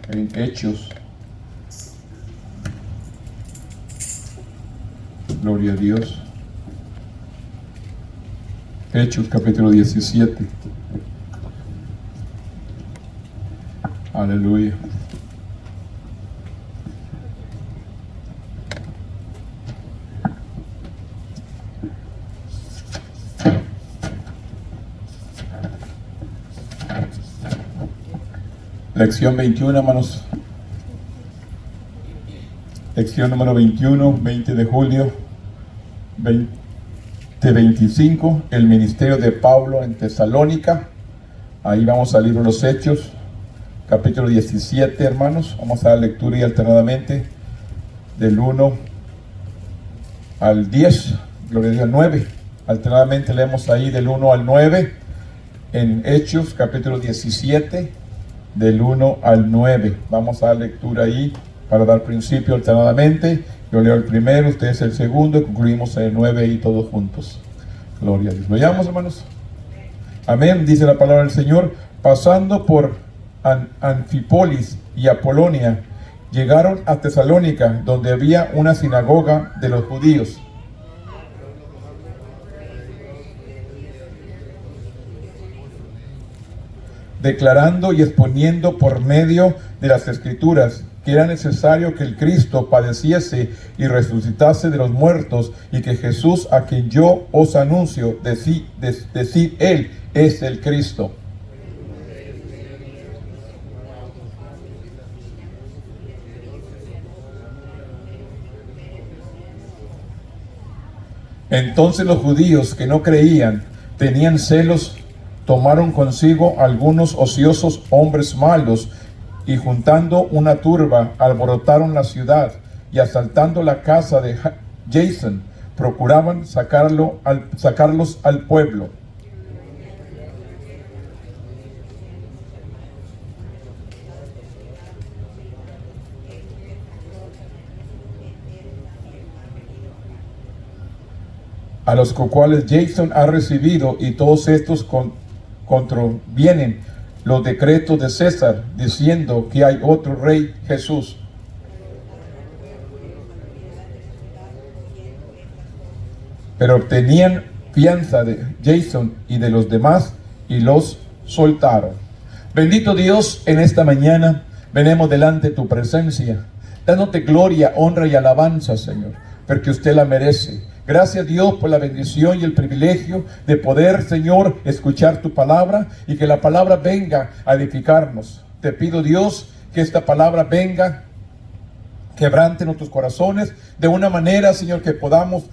en Hechos. Gloria a Dios. Hechos capítulo 17. Aleluya. Lección 21, hermanos. Lección número 21, 20 de julio 2025. El ministerio de Pablo en Tesalónica. Ahí vamos al libro de los Hechos, capítulo 17, hermanos. Vamos a dar lectura y alternadamente del 1 al 10. Gloria a Dios, 9. Alternadamente leemos ahí del 1 al 9 en Hechos, capítulo 17. Del 1 al 9. Vamos a dar lectura ahí para dar principio alternadamente. Yo leo el primero, ustedes el segundo y concluimos en el 9 y todos juntos. Gloria a Dios. ¿Lo llamamos, hermanos? Amén. Dice la palabra del Señor. Pasando por Anfípolis y Apolonia, llegaron a Tesalónica, donde había una sinagoga de los judíos. Declarando y exponiendo por medio de las Escrituras que era necesario que el Cristo padeciese y resucitase de los muertos, y que Jesús, a quien yo os anuncio, decid Él es el Cristo. Entonces los judíos que no creían, tenían celos, tomaron consigo algunos ociosos hombres malos, y juntando una turba, alborotaron la ciudad, y asaltando la casa de Jason, procuraban sacarlos al pueblo. A los cuales Jason ha recibido, y todos estos contravienen los decretos de César, diciendo que hay otro rey, Jesús. Pero obtenían fianza de Jason y de los demás, y los soltaron. Bendito Dios, en esta mañana venimos delante de tu presencia, dándote gloria, honra y alabanza, Señor, porque usted la merece. Gracias, Dios, por la bendición y el privilegio de poder, Señor, escuchar tu palabra, y que la palabra venga a edificarnos. Te pido, Dios, que esta palabra venga, quebrante nuestros corazones de una manera, Señor, que podamos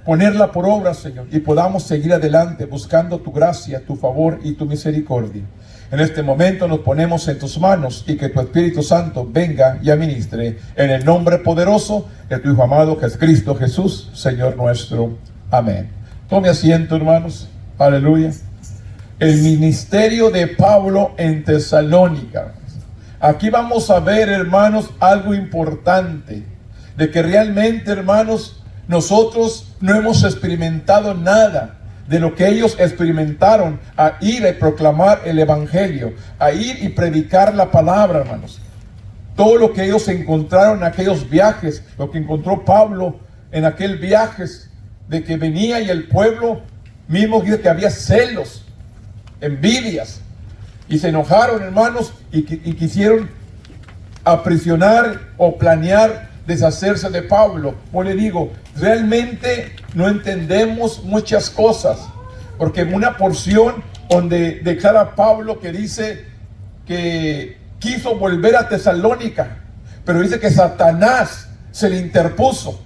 ponerla por obra, Señor, y podamos seguir adelante buscando tu gracia, tu favor y tu misericordia. En este momento nos ponemos en tus manos, y que tu Espíritu Santo venga y administre en el nombre poderoso de tu Hijo amado, que es Cristo Jesús, Señor nuestro. Amén. Tome asiento, hermanos. Aleluya. El ministerio de Pablo en Tesalónica. Aquí vamos a ver, hermanos, algo importante, de que realmente, hermanos, nosotros no hemos experimentado nada de lo que ellos experimentaron, a ir a proclamar el evangelio, a ir y predicar la palabra, hermanos. Todo lo que ellos encontraron en aquellos viajes, lo que encontró Pablo en aquel viaje, de que venía y el pueblo mismo dice que había celos, envidias, y se enojaron, hermanos, y quisieron aprisionar o planear deshacerse de Pablo. Pues le digo, realmente no entendemos muchas cosas, porque en una porción donde declara Pablo que dice que quiso volver a Tesalónica, pero dice que Satanás se le interpuso.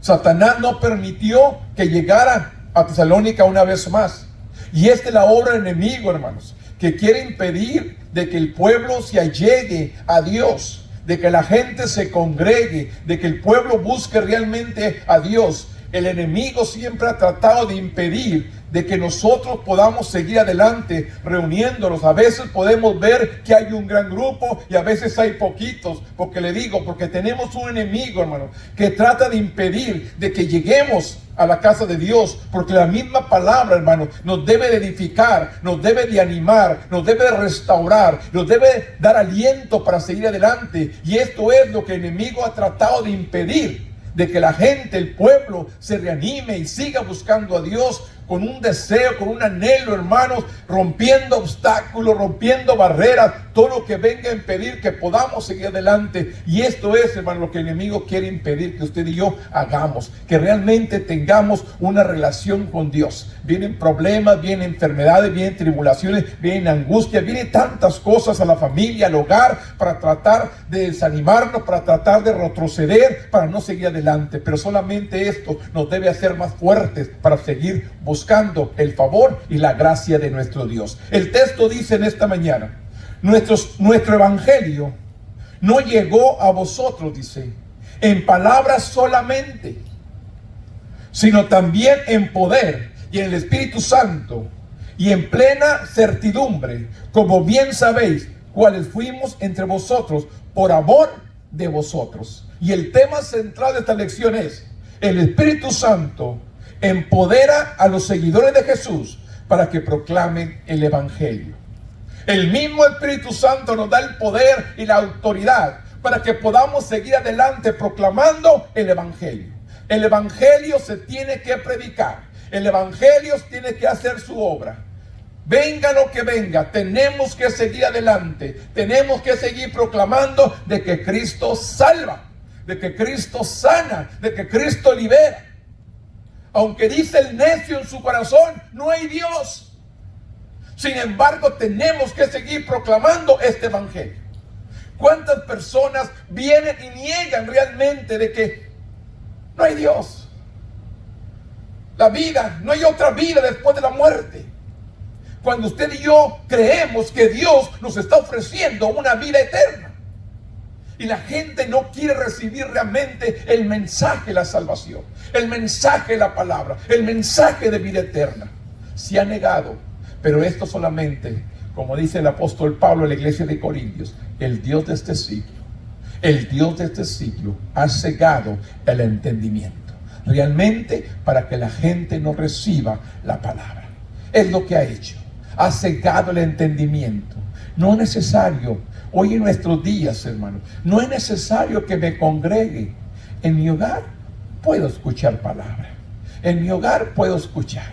Satanás no permitió que llegara a Tesalónica una vez más. Y esta es la obra del enemigo, hermanos, que quiere impedir de que el pueblo se allegue a Dios, de que la gente se congregue, de que el pueblo busque realmente a Dios. El enemigo siempre ha tratado de impedir de que nosotros podamos seguir adelante reuniéndonos. A veces podemos ver que hay un gran grupo y a veces hay poquitos, porque le digo, porque tenemos un enemigo, hermano, que trata de impedir de que lleguemos a la casa de Dios, porque la misma palabra, hermano, nos debe de edificar, nos debe de animar, nos debe de restaurar, nos debe dar aliento para seguir adelante. Y esto es lo que el enemigo ha tratado de impedir, de que la gente, el pueblo, se reanime y siga buscando a Dios con un deseo, con un anhelo, hermanos, rompiendo obstáculos, rompiendo barreras, todo lo que venga a impedir que podamos seguir adelante. Y esto es, hermano, lo que el enemigo quiere impedir que usted y yo hagamos, que realmente tengamos una relación con Dios. Vienen problemas, vienen enfermedades, vienen tribulaciones, vienen angustias, vienen tantas cosas a la familia, al hogar, para tratar de desanimarnos, para tratar de retroceder, para no seguir adelante. Pero solamente esto nos debe hacer más fuertes para seguir buscando el favor y la gracia de nuestro Dios. El texto dice en esta mañana: nuestro evangelio no llegó a vosotros, dice, en palabras solamente, sino también en poder y en el Espíritu Santo y en plena certidumbre, como bien sabéis cuáles fuimos entre vosotros por amor de vosotros. Y el tema central de esta lección es: el Espíritu Santo empodera a los seguidores de Jesús para que proclamen el evangelio. El mismo Espíritu Santo nos da el poder y la autoridad para que podamos seguir adelante proclamando el evangelio. El evangelio se tiene que predicar. El evangelio tiene que hacer su obra. Venga lo que venga, tenemos que seguir adelante. Tenemos que seguir proclamando de que Cristo salva, de que Cristo sana, de que Cristo libera. Aunque dice el necio en su corazón, no hay Dios. Sin embargo, tenemos que seguir proclamando este evangelio. ¿Cuántas personas vienen y niegan realmente de que no hay Dios? La vida, no hay otra vida después de la muerte. Cuando usted y yo creemos que Dios nos está ofreciendo una vida eterna. Y la gente no quiere recibir realmente el mensaje de la salvación, el mensaje de la palabra, el mensaje de vida eterna. Se ha negado, pero esto solamente, como dice el apóstol Pablo en la iglesia de Corintios, el Dios de este siglo ha cegado el entendimiento, realmente para que la gente no reciba la palabra. Es lo que ha hecho, ha cegado el entendimiento. No es necesario. Hoy en nuestros días, hermano, no es necesario que me congregue. En mi hogar puedo escuchar palabra. En mi hogar puedo escuchar.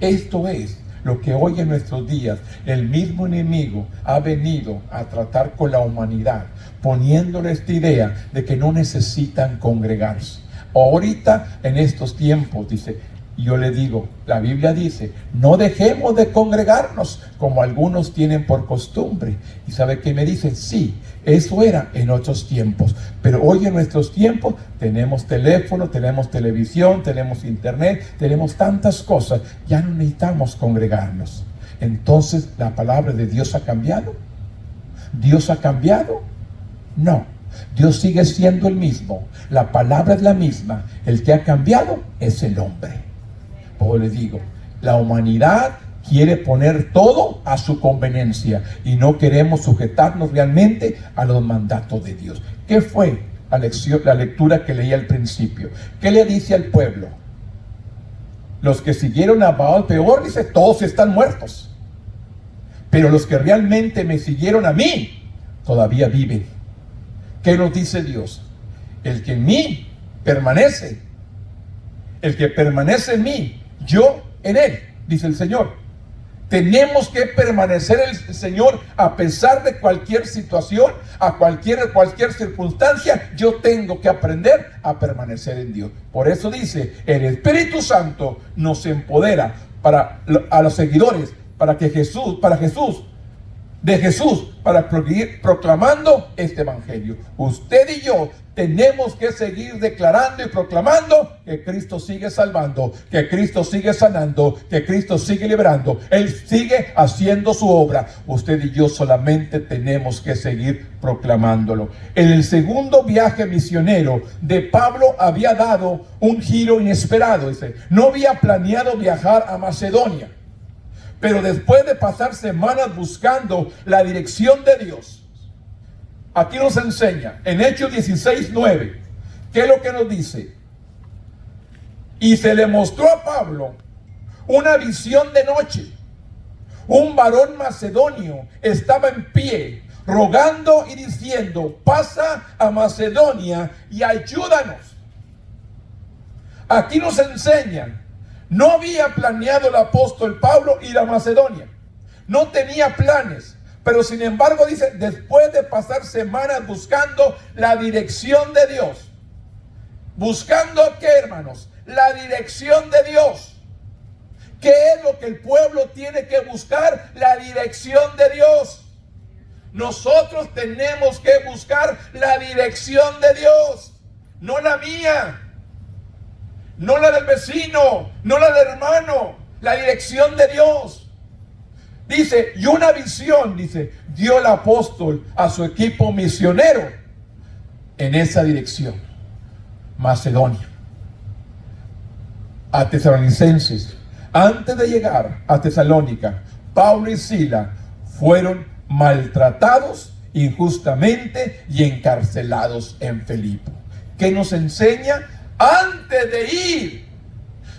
Esto es lo que hoy en nuestros días el mismo enemigo ha venido a tratar con la humanidad, poniéndole esta idea de que no necesitan congregarse. Ahorita, en estos tiempos, dice, yo le digo, la Biblia dice, no dejemos de congregarnos como algunos tienen por costumbre. ¿Y sabe qué me dicen? Sí, eso era en otros tiempos, pero hoy en nuestros tiempos tenemos teléfono, tenemos televisión, tenemos internet, tenemos tantas cosas, ya no necesitamos congregarnos. Entonces, ¿la palabra de Dios ha cambiado? ¿Dios ha cambiado? No, Dios sigue siendo el mismo, la palabra es la misma, el que ha cambiado es el hombre. Como les digo, la humanidad quiere poner todo a su conveniencia y no queremos sujetarnos realmente a los mandatos de Dios. ¿Qué fue la lectura que leí al principio? ¿Qué le dice al pueblo? Los que siguieron a Baal Peor, dice, todos están muertos. Pero los que realmente me siguieron a mí, todavía viven. ¿Qué nos dice Dios? El que en mí permanece, el que permanece en mí, yo en él, dice el Señor. Tenemos que permanecer en el Señor a pesar de cualquier situación, a cualquier circunstancia. Yo tengo que aprender a permanecer en Dios. Por eso dice, el Espíritu Santo nos empodera a los seguidores, para Jesús, para seguir proclamando este evangelio. Usted y yo tenemos que seguir declarando y proclamando que Cristo sigue salvando, que Cristo sigue sanando, que Cristo sigue liberando. Él sigue haciendo su obra. Usted y yo solamente tenemos que seguir proclamándolo. En el segundo viaje misionero de Pablo había dado un giro inesperado. Dice, no había planeado viajar a Macedonia, pero después de pasar semanas buscando la dirección de Dios, aquí nos enseña en Hechos 16:9, ¿qué es lo que nos dice? Y se le mostró a Pablo una visión de noche. Un varón macedonio estaba en pie, rogando y diciendo: pasa a Macedonia y ayúdanos. Aquí nos enseñan, no había planeado el apóstol Pablo ir a Macedonia. No tenía planes, pero sin embargo dice, después de pasar semanas buscando la dirección de Dios. ¿Buscando qué, hermanos? La dirección de Dios. ¿Qué es lo que el pueblo tiene que buscar? La dirección de Dios. Nosotros tenemos que buscar la dirección de Dios, no la mía, no la del vecino, no la del hermano, la dirección de Dios. Dice, y una visión, dice, dio el apóstol a su equipo misionero en esa dirección, Macedonia, a Tesalonicenses. Antes de llegar a Tesalónica, Pablo y Silas fueron maltratados injustamente y encarcelados en Filipo. ¿Qué nos enseña? Antes de ir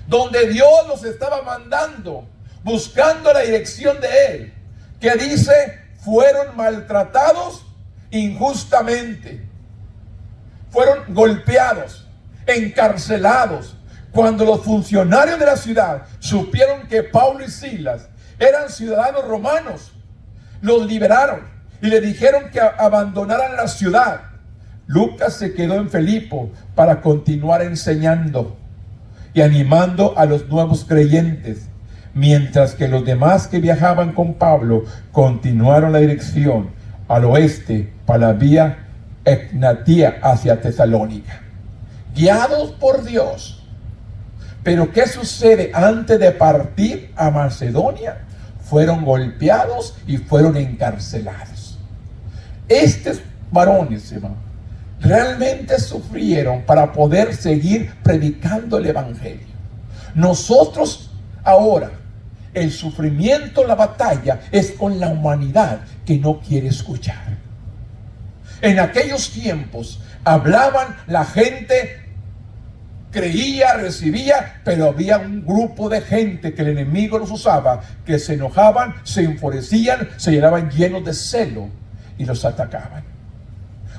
donde Dios los estaba mandando, buscando la dirección de Él, que dice, fueron maltratados injustamente, fueron golpeados, encarcelados. Cuando los funcionarios de la ciudad supieron que Pablo y Silas eran ciudadanos romanos, los liberaron y le dijeron que abandonaran la ciudad. Lucas se quedó en Filipo para continuar enseñando y animando a los nuevos creyentes, mientras que los demás que viajaban con Pablo continuaron la dirección al oeste para la vía Egnatia hacia Tesalónica, guiados por Dios. Pero ¿qué sucede? Antes de partir a Macedonia, fueron golpeados y fueron encarcelados. Estos varones, hermano, realmente sufrieron para poder seguir predicando el evangelio. Nosotros ahora, el sufrimiento, la batalla es con la humanidad que no quiere escuchar. En aquellos tiempos hablaban, la gente creía, recibía, pero había un grupo de gente que el enemigo los usaba, que se enojaban, se enfurecían, se llenaban llenos de celo y los atacaban.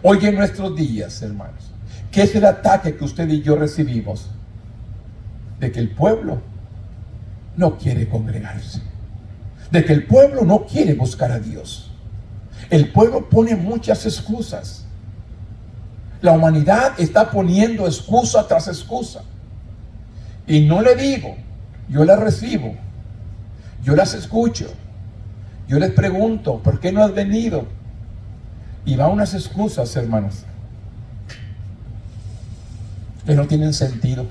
Hoy en nuestros días, hermanos, ¿qué es el ataque que usted y yo recibimos? De que el pueblo no quiere congregarse, de que el pueblo no quiere buscar a Dios. El pueblo pone muchas excusas. La humanidad está poniendo excusa tras excusa. Y no le digo, yo las recibo, yo las escucho, yo les pregunto, ¿por qué no has venido? Y va unas excusas, hermanos, que no tienen sentido.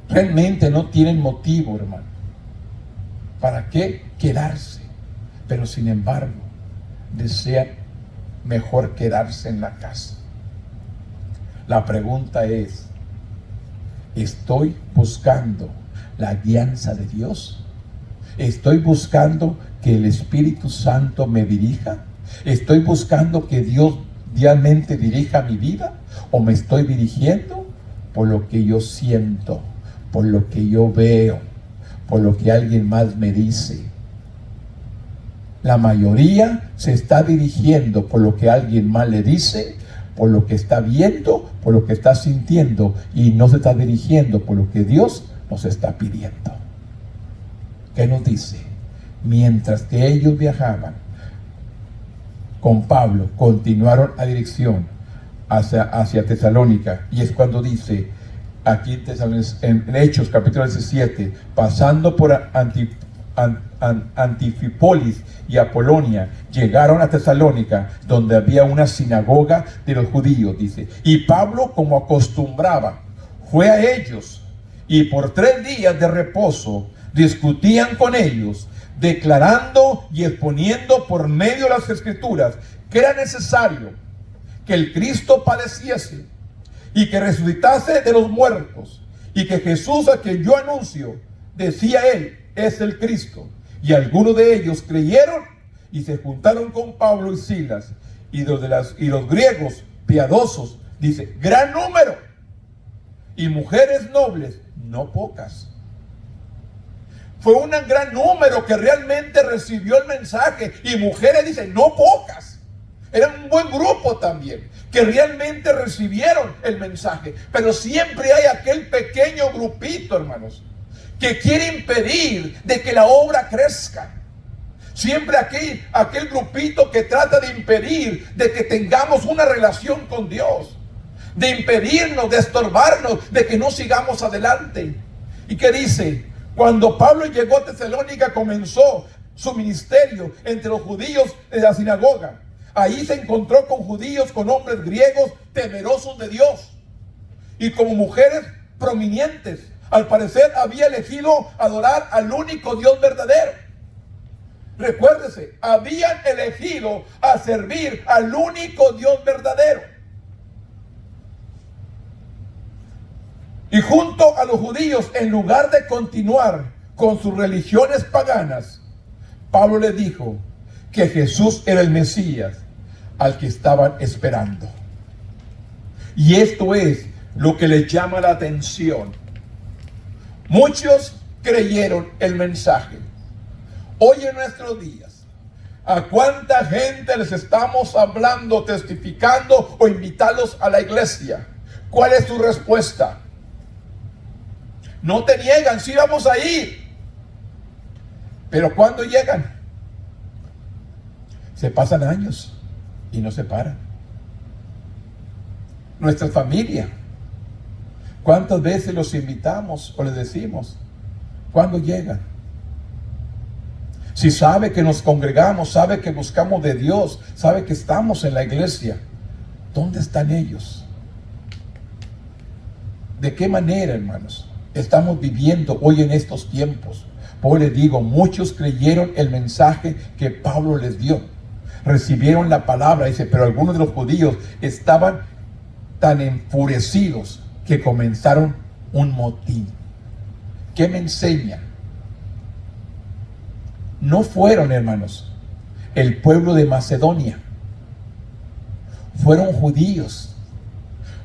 Realmente no tienen motivo, hermano. ¿Para qué quedarse? Pero sin embargo, desean mejor quedarse en la casa. La pregunta es, ¿estoy buscando la guianza de Dios? ¿Estoy buscando que el Espíritu Santo me dirija? ¿Estoy buscando que Dios realmente dirija mi vida? ¿O me estoy dirigiendo por lo que yo siento, por lo que yo veo, por lo que alguien más me dice? La mayoría se está dirigiendo por lo que alguien más le dice, por lo que está viendo, por lo que está sintiendo, y no se está dirigiendo por lo que Dios nos está pidiendo. ¿Qué nos dice? Mientras que ellos viajaban con Pablo, continuaron a dirección hacia Tesalónica, y es cuando dice aquí en Hechos capítulo 17, pasando por Antifipolis y Apolonia, llegaron a Tesalónica, donde había una sinagoga de los judíos, dice, y Pablo, como acostumbraba, fue a ellos, y por 3 días de reposo discutían con ellos, declarando y exponiendo por medio de las Escrituras que era necesario que el Cristo padeciese y que resucitase de los muertos, y que Jesús, a quien yo anuncio, decía él, es el Cristo. Y algunos de ellos creyeron y se juntaron con Pablo y Silas, y los griegos piadosos, dice, gran número, y mujeres nobles, no pocas. Fue un gran número que realmente recibió el mensaje, y mujeres, dicen, no pocas. Era un buen grupo también, que realmente recibieron el mensaje. Pero siempre hay aquel pequeño grupito, hermanos, que quiere impedir de que la obra crezca. Siempre aquel grupito que trata de impedir de que tengamos una relación con Dios, de impedirnos, de estorbarnos, de que no sigamos adelante. ¿Y qué dice? Cuando Pablo llegó a Tesalónica, comenzó su ministerio entre los judíos de la sinagoga. Ahí se encontró con judíos, con hombres griegos temerosos de Dios, y como mujeres prominentes. Al parecer había elegido adorar al único Dios verdadero. Recuérdese, habían elegido a servir al único Dios verdadero. Y junto a los judíos, en lugar de continuar con sus religiones paganas, Pablo les dijo que Jesús era el Mesías al que estaban esperando. Y esto es lo que les llama la atención. Muchos creyeron el mensaje. Hoy en nuestros días, ¿a cuánta gente les estamos hablando, testificando o invitarlos a la iglesia? ¿Cuál es su respuesta? No te niegan, sí vamos a ir. Pero cuando llegan, se pasan años y no se paran. Nuestra familia, ¿cuántas veces los invitamos o les decimos? ¿Cuándo llegan? Si sabe que nos congregamos, sabe que buscamos de Dios, sabe que estamos en la iglesia, ¿dónde están ellos? ¿De qué manera, hermanos, estamos viviendo hoy en estos tiempos? Hoy les digo, muchos creyeron el mensaje que Pablo les dio. Recibieron la palabra, dice, pero algunos de los judíos estaban tan enfurecidos que comenzaron un motín. ¿Qué me enseña? No fueron, hermanos, el pueblo de Macedonia. Fueron judíos.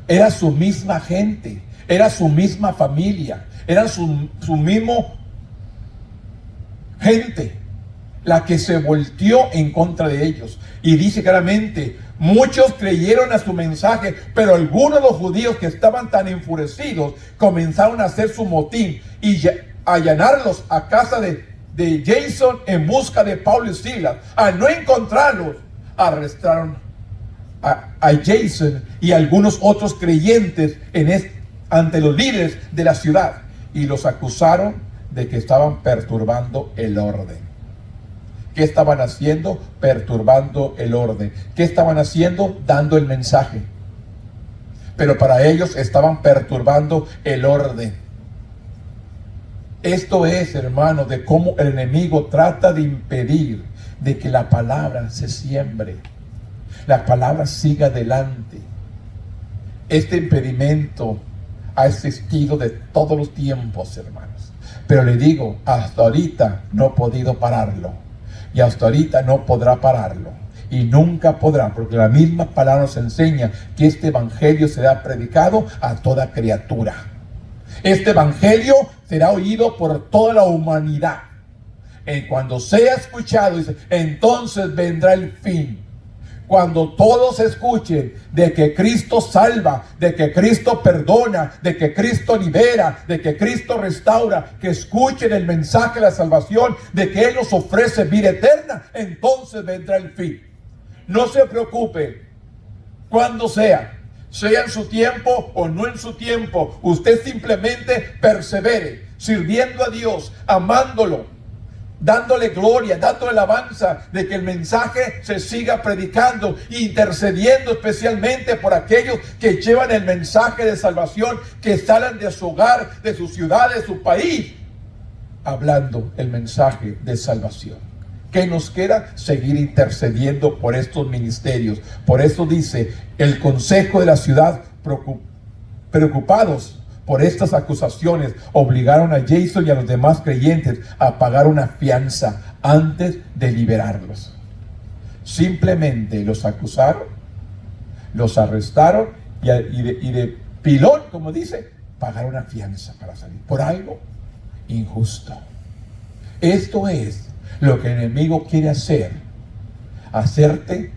Era su misma gente, era su misma familia, era su mismo gente la que se volteó en contra de ellos. Y dice claramente, muchos creyeron a su mensaje, pero algunos de los judíos que estaban tan enfurecidos comenzaron a hacer su motín y allanarlos a casa de Jason en busca de Pablo y Silas. Al no encontrarlos, arrestaron a Jason y algunos otros creyentes ante los líderes de la ciudad, y los acusaron de que estaban perturbando el orden. ¿Qué estaban haciendo? Perturbando el orden. ¿Qué estaban haciendo? Dando el mensaje. Pero para ellos estaban perturbando el orden. Esto es, hermanos, de cómo el enemigo trata de impedir de que la palabra se siembre, la palabra siga adelante. Este impedimento ha existido de todos los tiempos, hermanos. Pero le digo, hasta ahorita no ha podido pararlo. Y hasta ahorita no podrá pararlo. Y nunca podrá, porque la misma palabra nos enseña que este evangelio será predicado a toda criatura. Este evangelio será oído por toda la humanidad. Y cuando sea escuchado, dice, entonces vendrá el fin. Cuando todos escuchen de que Cristo salva, de que Cristo perdona, de que Cristo libera, de que Cristo restaura, que escuchen el mensaje de la salvación, de que Él nos ofrece vida eterna, entonces vendrá el fin. No se preocupe cuando sea en su tiempo o no en su tiempo. Usted simplemente persevere, sirviendo a Dios, amándolo, dándole gloria, dándole alabanza, de que el mensaje se siga predicando, intercediendo especialmente por aquellos que llevan el mensaje de salvación, que salen de su hogar, de su ciudad, de su país, hablando el mensaje de salvación. Que nos queda seguir intercediendo por estos ministerios. Por eso dice el consejo de la ciudad, preocupados por estas acusaciones, obligaron a Jason y a los demás creyentes a pagar una fianza antes de liberarlos. Simplemente los acusaron, los arrestaron y de pilón, como dice, pagar una fianza para salir por algo injusto. Esto es lo que el enemigo quiere hacer: hacerte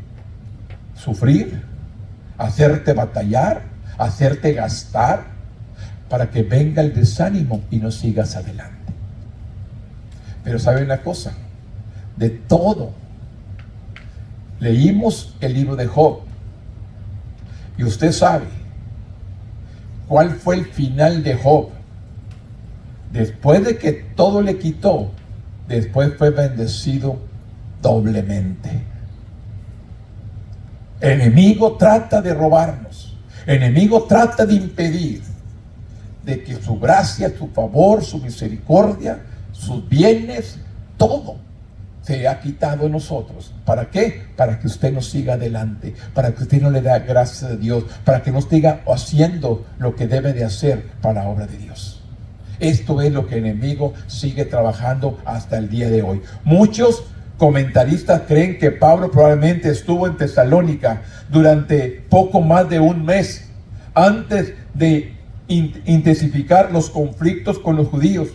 sufrir, hacerte batallar, hacerte gastar, para que venga el desánimo y no sigas adelante. Pero ¿sabe una cosa? De todo, leímos el libro de Job, y usted sabe cuál fue el final de Job. Después de que todo le quitó, después fue bendecido doblemente. El enemigo trata de robarnos, el enemigo trata de impedir de que su gracia, su favor, su misericordia, sus bienes, todo se ha quitado de nosotros. ¿Para qué? Para que usted no siga adelante, para que usted no le dé gracias a Dios, para que no siga haciendo lo que debe de hacer para la obra de Dios. Esto es lo que el enemigo sigue trabajando hasta el día de hoy. Muchos comentaristas creen que Pablo probablemente estuvo en Tesalónica durante poco más de un mes antes de intensificar los conflictos con los judíos.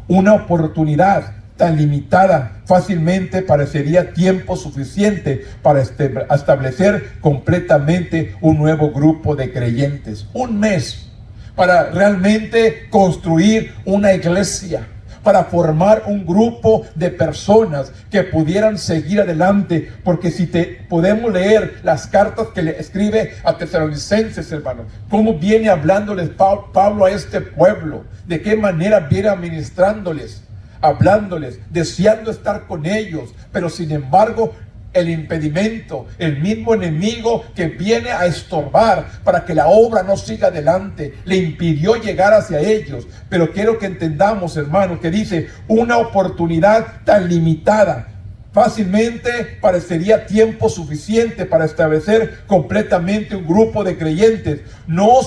Una oportunidad tan limitada fácilmente parecería tiempo suficiente para establecer completamente un nuevo grupo de creyentes. Un mes para realmente construir una iglesia, para formar un grupo de personas que pudieran seguir adelante. Porque si podemos leer las cartas que le escribe a Tesalonicenses, hermanos, cómo viene hablándoles Pablo a este pueblo, de qué manera viene administrándoles, hablándoles, deseando estar con ellos, pero sin embargo el impedimento, el mismo enemigo que viene a estorbar para que la obra no siga adelante, le impidió llegar hacia ellos. Pero quiero que entendamos, hermanos, que dice una oportunidad tan limitada fácilmente parecería tiempo suficiente para establecer completamente un grupo de creyentes. No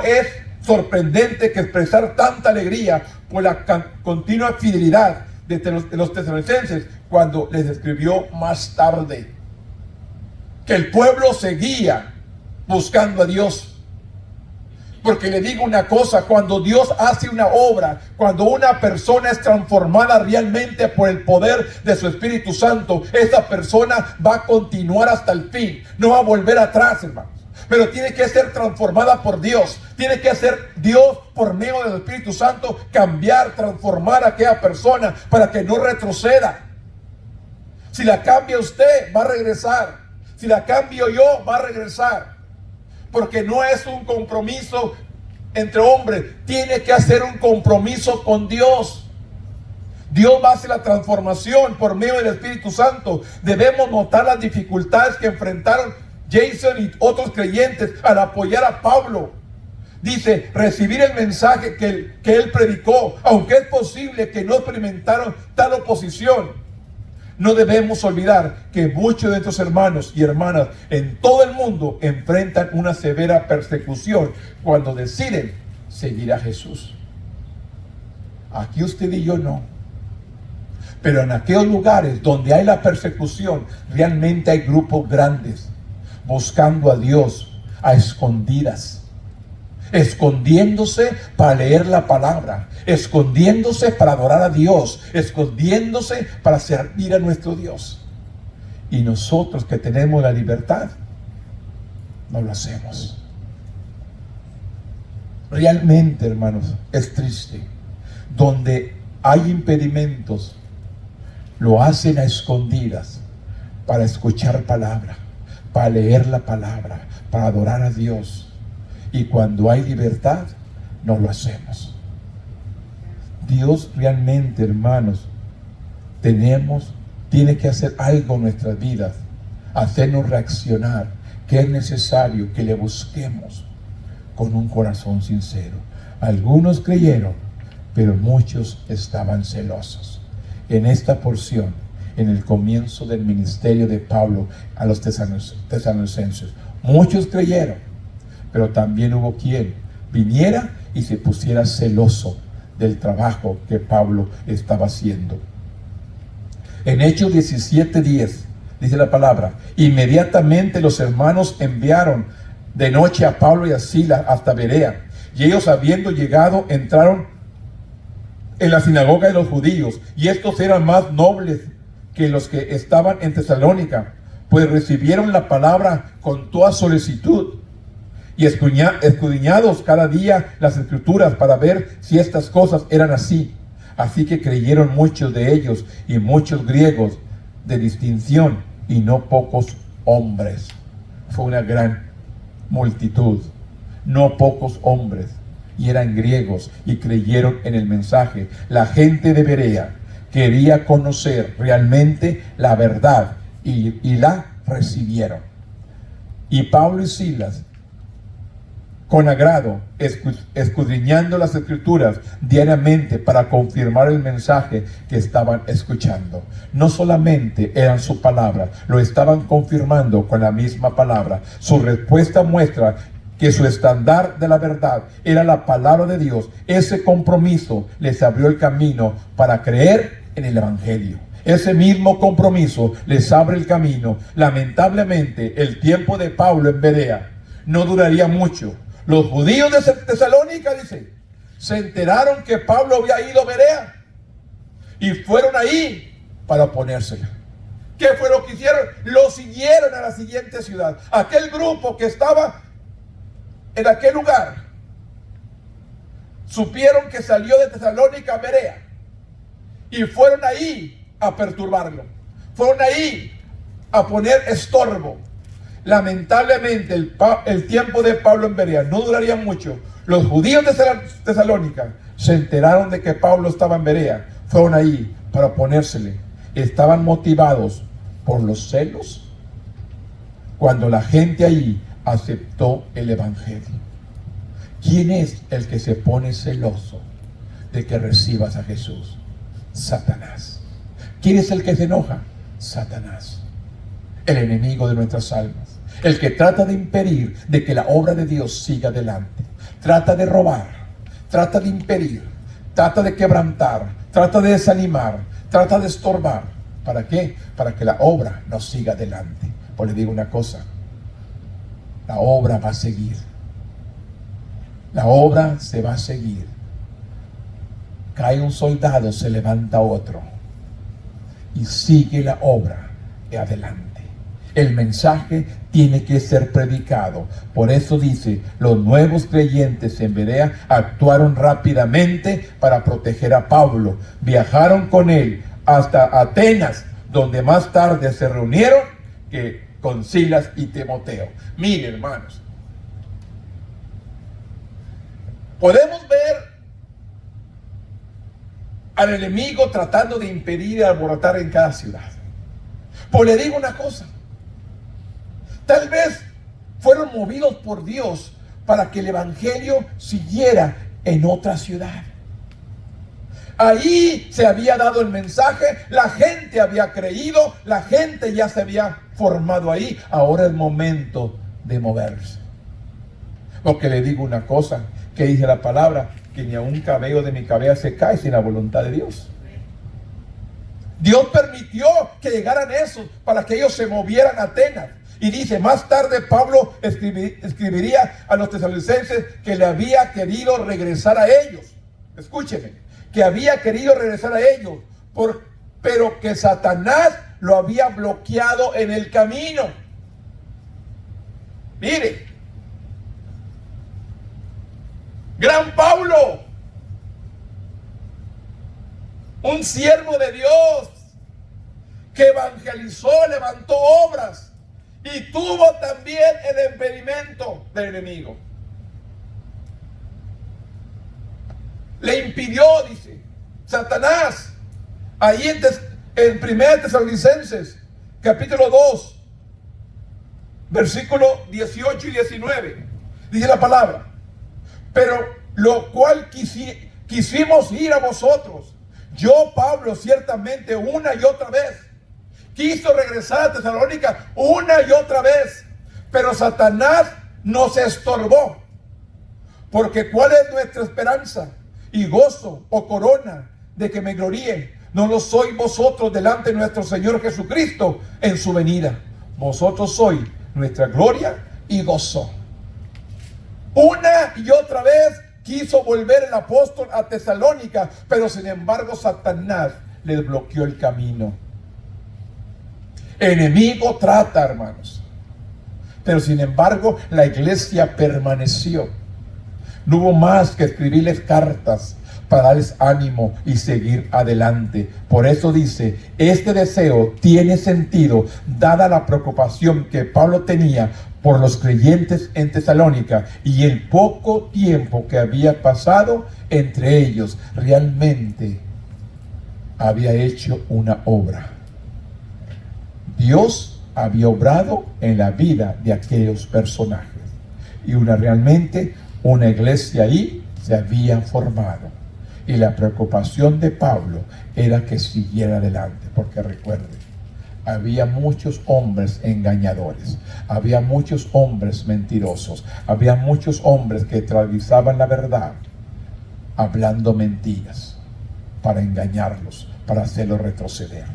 es sorprendente que expresar tanta alegría por la continua fidelidad de los tesalonicenses, cuando les escribió más tarde que el pueblo seguía buscando a Dios. Porque le digo una cosa: cuando Dios hace una obra, cuando una persona es transformada realmente por el poder de su Espíritu Santo, esa persona va a continuar hasta el fin, no va a volver atrás, hermanos. Pero tiene que ser transformada por Dios. Tiene que ser Dios, por medio del Espíritu Santo, cambiar, transformar a aquella persona para que no retroceda. Si la cambia usted, va a regresar. Si la cambio yo, va a regresar. Porque no es un compromiso entre hombres. Tiene que hacer un compromiso con Dios. Dios va a hacer la transformación por medio del Espíritu Santo. Debemos notar las dificultades que enfrentaron Jason y otros creyentes al apoyar a Pablo. Dice, recibir el mensaje que él predicó, aunque es posible que no experimentaron tal oposición. No debemos olvidar que muchos de nuestros hermanos y hermanas en todo el mundo enfrentan una severa persecución cuando deciden seguir a Jesús. Aquí usted y yo no. Pero en aquellos lugares donde hay la persecución, realmente hay grupos grandes buscando a Dios a escondidas, escondiéndose para leer la palabra, escondiéndose para adorar a Dios, escondiéndose para servir a nuestro Dios. Y nosotros que tenemos la libertad, no lo hacemos. Realmente, hermanos, es triste. Donde hay impedimentos, lo hacen a escondidas para escuchar palabra, para leer la palabra, para adorar a Dios. Y cuando hay libertad, no lo hacemos. Dios realmente, hermanos, tiene que hacer algo en nuestras vidas, hacernos reaccionar, que es necesario que le busquemos con un corazón sincero. Algunos creyeron, pero muchos estaban celosos. En esta porción, en el comienzo del ministerio de Pablo a los tesalonicenses, muchos creyeron, pero también hubo quien viniera y se pusiera celoso del trabajo que Pablo estaba haciendo. En Hechos 17:10 dice la palabra: inmediatamente los hermanos enviaron de noche a Pablo y a Silas hasta Berea. Y ellos, habiendo llegado, entraron en la sinagoga de los judíos. Y estos eran más nobles que los que estaban en Tesalónica, pues recibieron la palabra con toda solicitud. Y escudriñados cada día las escrituras para ver si estas cosas eran así. Así que creyeron muchos de ellos, y muchos griegos de distinción, y no pocos hombres. Fue una gran multitud, no pocos hombres, y eran griegos, y creyeron en el mensaje. La gente de Berea quería conocer realmente la verdad, y la recibieron. Y Pablo y Silas, con agrado, escudriñando las escrituras diariamente para confirmar el mensaje que estaban escuchando. No solamente eran sus palabras, lo estaban confirmando con la misma palabra. Su respuesta muestra que su estándar de la verdad era la palabra de Dios. Ese compromiso les abrió el camino para creer en el Evangelio. Ese mismo compromiso les abre el camino. Lamentablemente, el tiempo de Pablo en Berea no duraría mucho. Los judíos de Tesalónica, dice, se enteraron que Pablo había ido a Berea y fueron ahí para oponérsele. ¿Qué fue lo que hicieron? Lo siguieron a la siguiente ciudad. Aquel grupo que estaba en aquel lugar supieron que salió de Tesalónica a Berea y fueron ahí a perturbarlo. Fueron ahí a poner estorbo. Lamentablemente el tiempo de Pablo en Berea no duraría mucho. Los judíos de Tesalónica se enteraron de que Pablo estaba en Berea. Fueron ahí para oponérsele. Estaban motivados por los celos cuando la gente ahí aceptó el Evangelio. ¿Quién es el que se pone celoso de que recibas a Jesús? Satanás. ¿Quién es el que se enoja? Satanás, el enemigo de nuestras almas. El que trata de impedir de que la obra de Dios siga adelante. Trata de robar, trata de impedir, trata de quebrantar, trata de desanimar, trata de estorbar. ¿Para qué? Para que la obra no siga adelante. Pues le digo una cosa, la obra va a seguir. La obra se va a seguir. Cae un soldado, se levanta otro y sigue la obra adelante. El mensaje tiene que ser predicado. Por eso dice, los nuevos creyentes en Berea actuaron rápidamente para proteger a Pablo. Viajaron con él hasta Atenas, donde más tarde se reunieron con Silas y Timoteo. Mire, hermanos, podemos ver al enemigo tratando de impedir y alborotar en cada ciudad. Pues le digo una cosa, tal vez fueron movidos por Dios para que el Evangelio siguiera en otra ciudad. Ahí se había dado el mensaje, la gente había creído, la gente ya se había formado ahí. Ahora es momento de moverse. Porque le digo una cosa, que dice la palabra, que ni a un cabello de mi cabeza se cae sin la voluntad de Dios. Dios permitió que llegaran esos para que ellos se movieran a Atenas. Y dice, más tarde Pablo escribiría a los tesalonicenses que le había querido regresar a ellos. Escúcheme, que había querido regresar a ellos, pero que Satanás lo había bloqueado en el camino. Mire, gran Pablo, un siervo de Dios que evangelizó, levantó obras y tuvo también el impedimento del enemigo. Le impidió, dice Satanás, ahí en 1 Tesalonicenses, capítulo 2, versículo 18 y 19, dice la palabra, pero lo cual quisimos ir a vosotros. Yo, Pablo, ciertamente una y otra vez quiso regresar a Tesalónica una y otra vez, pero Satanás nos estorbó. Porque ¿cuál es nuestra esperanza y gozo o corona de que me gloríe? No lo sois vosotros delante de nuestro Señor Jesucristo en su venida. Vosotros sois nuestra gloria y gozo. Una y otra vez quiso volver el apóstol a Tesalónica, pero sin embargo Satanás le bloqueó el camino. Enemigo trata, hermanos, pero sin embargo la iglesia permaneció. No hubo más que escribirles cartas para darles ánimo y seguir adelante. Por eso dice, este deseo tiene sentido dada la preocupación que Pablo tenía por los creyentes en Tesalónica y el poco tiempo que había pasado entre ellos. Realmente había hecho una obra. Dios había obrado en la vida de aquellos personajes y realmente una iglesia ahí se había formado. Y la preocupación de Pablo era que siguiera adelante, porque recuerden, había muchos hombres engañadores, había muchos hombres mentirosos, había muchos hombres que travisaban la verdad, hablando mentiras para engañarlos, para hacerlos retroceder.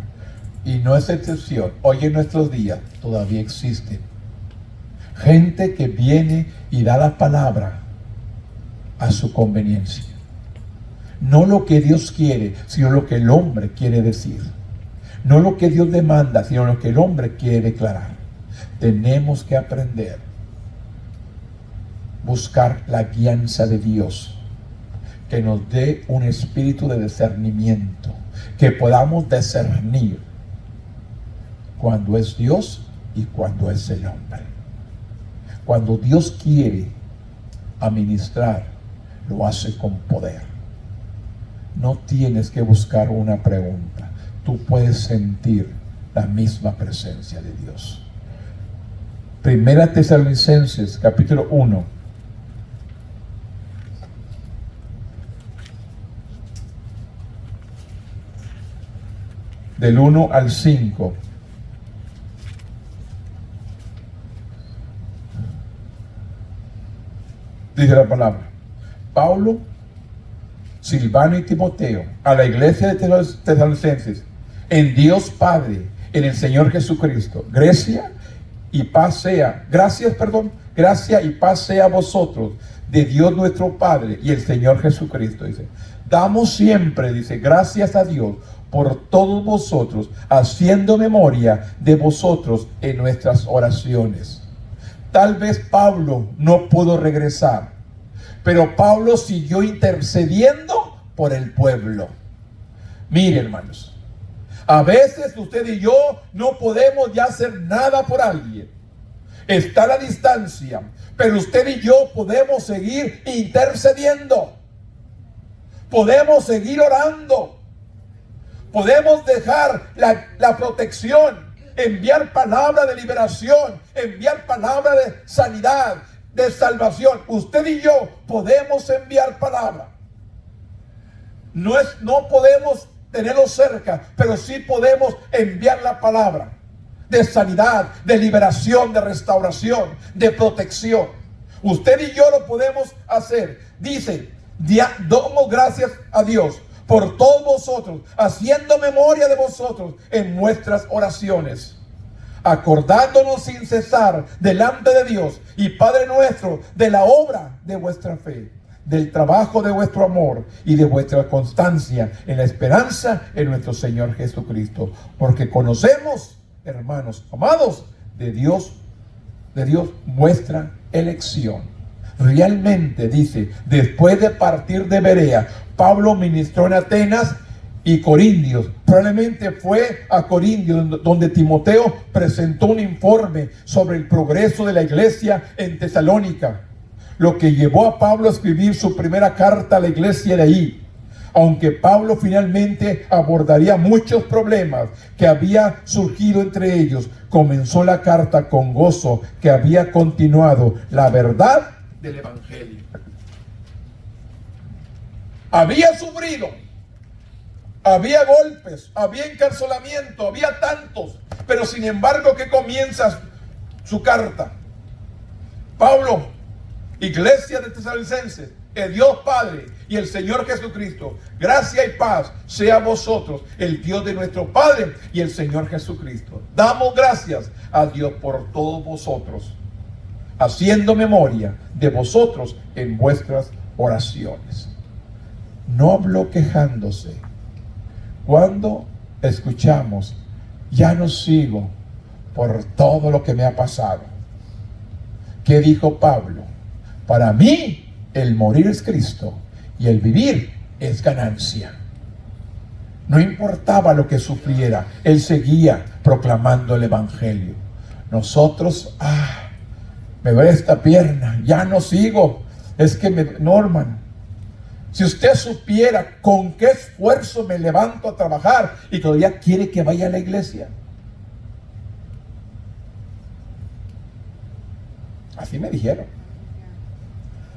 Y no es excepción, hoy en nuestros días todavía existen gente que viene y da la palabra a su conveniencia. No lo que Dios quiere, sino lo que el hombre quiere decir. No lo que Dios demanda, sino lo que el hombre quiere declarar. Tenemos que aprender, buscar la guianza de Dios, que nos dé un espíritu de discernimiento, que podamos discernir cuando es Dios y cuando es el hombre. Cuando Dios quiere administrar, lo hace con poder. No tienes que buscar una pregunta. Tú puedes sentir la misma presencia de Dios. Primera Tesalonicenses, capítulo 1. Del 1 al 5. Dice la palabra: Pablo, Silvano y Timoteo, a la iglesia de los tesalonicenses, en Dios Padre, en el Señor Jesucristo, gracia y paz sea a vosotros, de Dios nuestro Padre y el Señor Jesucristo. Dice, damos siempre, dice, gracias a Dios por todos vosotros, haciendo memoria de vosotros en nuestras oraciones. Tal vez Pablo no pudo regresar, pero Pablo siguió intercediendo por el pueblo. Mire, hermanos, a veces usted y yo no podemos ya hacer nada por alguien. Está a la distancia, pero usted y yo podemos seguir intercediendo. Podemos seguir orando. Podemos dejar la protección, enviar palabra de liberación, enviar palabra de sanidad, de salvación. Usted y yo podemos enviar palabra. No podemos tenerlo cerca, pero sí podemos enviar la palabra de sanidad, de liberación, de restauración, de protección. Usted y yo lo podemos hacer. Dice, damos gracias a Dios por todos vosotros, haciendo memoria de vosotros en nuestras oraciones, acordándonos sin cesar delante de Dios y Padre nuestro de la obra de vuestra fe, del trabajo de vuestro amor y de vuestra constancia en la esperanza en nuestro Señor Jesucristo, porque conocemos, hermanos amados, de Dios vuestra elección. Realmente, dice, después de partir de Berea, Pablo ministró en Atenas y Corintios. Probablemente fue a Corintios donde Timoteo presentó un informe sobre el progreso de la iglesia en Tesalónica, lo que llevó a Pablo a escribir su primera carta a la iglesia de ahí. Aunque Pablo finalmente abordaría muchos problemas que había surgido entre ellos, comenzó la carta con gozo que había continuado la verdad del evangelio. Había sufrido, había golpes, había encarcelamiento, había tantos, pero sin embargo, ¿qué comienza su carta? Pablo, iglesia de Tesalonicenses, el Dios Padre y el Señor Jesucristo, gracia y paz sea a vosotros, el Dios de nuestro Padre y el Señor Jesucristo. Damos gracias a Dios por todos vosotros, haciendo memoria de vosotros en vuestras oraciones. No habló quejándose. Cuando escuchamos, ya no sigo por todo lo que me ha pasado. ¿Qué dijo Pablo? Para mí, el morir es Cristo y el vivir es ganancia. No importaba lo que sufriera, él seguía proclamando el evangelio. Nosotros, me duele esta pierna, ya no sigo. Es que no, hermano. Si usted supiera con qué esfuerzo me levanto a trabajar y todavía quiere que vaya a la iglesia. Así me dijeron.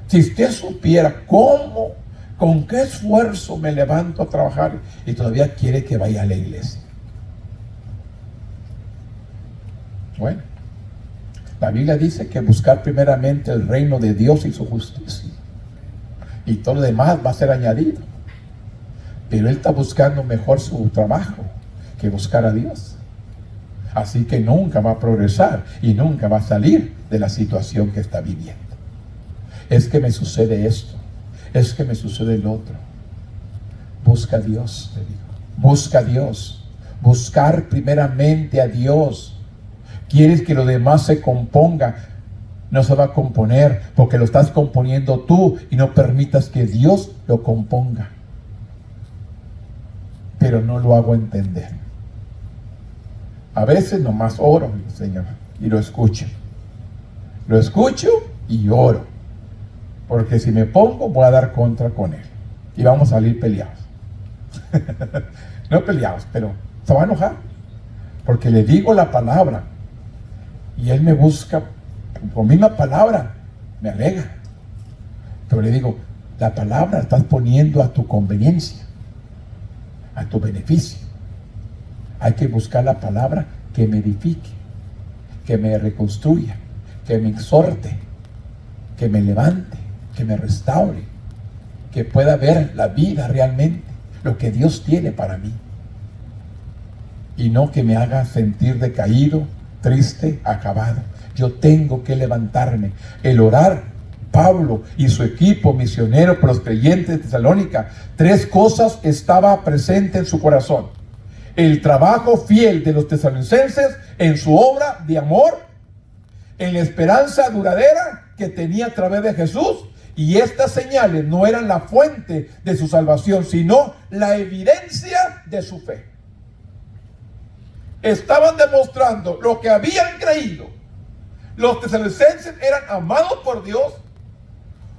Si usted supiera con qué esfuerzo me levanto a trabajar y todavía quiere que vaya a la iglesia. Bueno, la Biblia dice que buscar primeramente el reino de Dios y su justicia. Y todo lo demás va a ser añadido. Pero él está buscando mejor su trabajo que buscar a Dios. Así que nunca va a progresar y nunca va a salir de la situación que está viviendo. Es que me sucede esto, es que me sucede el otro. Busca a Dios, te digo. Busca a Dios. Buscar primeramente a Dios. Quieres que lo demás se componga. No se va a componer porque lo estás componiendo tú y no permitas que Dios lo componga. Pero no lo hago entender. A veces nomás oro, Señor, y lo escucho. Lo escucho y oro. Porque si me pongo, voy a dar contra con Él. Y vamos a salir peleados. No peleados, pero se va a enojar. Porque le digo la palabra. Y Él me busca con misma palabra. Me alega. Pero le digo, la palabra la estás poniendo a tu conveniencia. A tu beneficio. Hay que buscar la palabra que me edifique, que me reconstruya, que me exhorte, que me levante, que me restaure, que pueda ver la vida realmente, lo que Dios tiene para mí. Y no que me haga sentir decaído, triste, acabado. Yo tengo que levantarme. El orar, Pablo y su equipo misionero por los creyentes de Tesalónica, 3 cosas estaba presente en su corazón. El trabajo fiel de los tesalonicenses en su obra de amor, en la esperanza duradera que tenía a través de Jesús, y estas señales no eran la fuente de su salvación, sino la evidencia de su fe. Estaban demostrando lo que habían creído. Los tesalonicenses eran amados por Dios,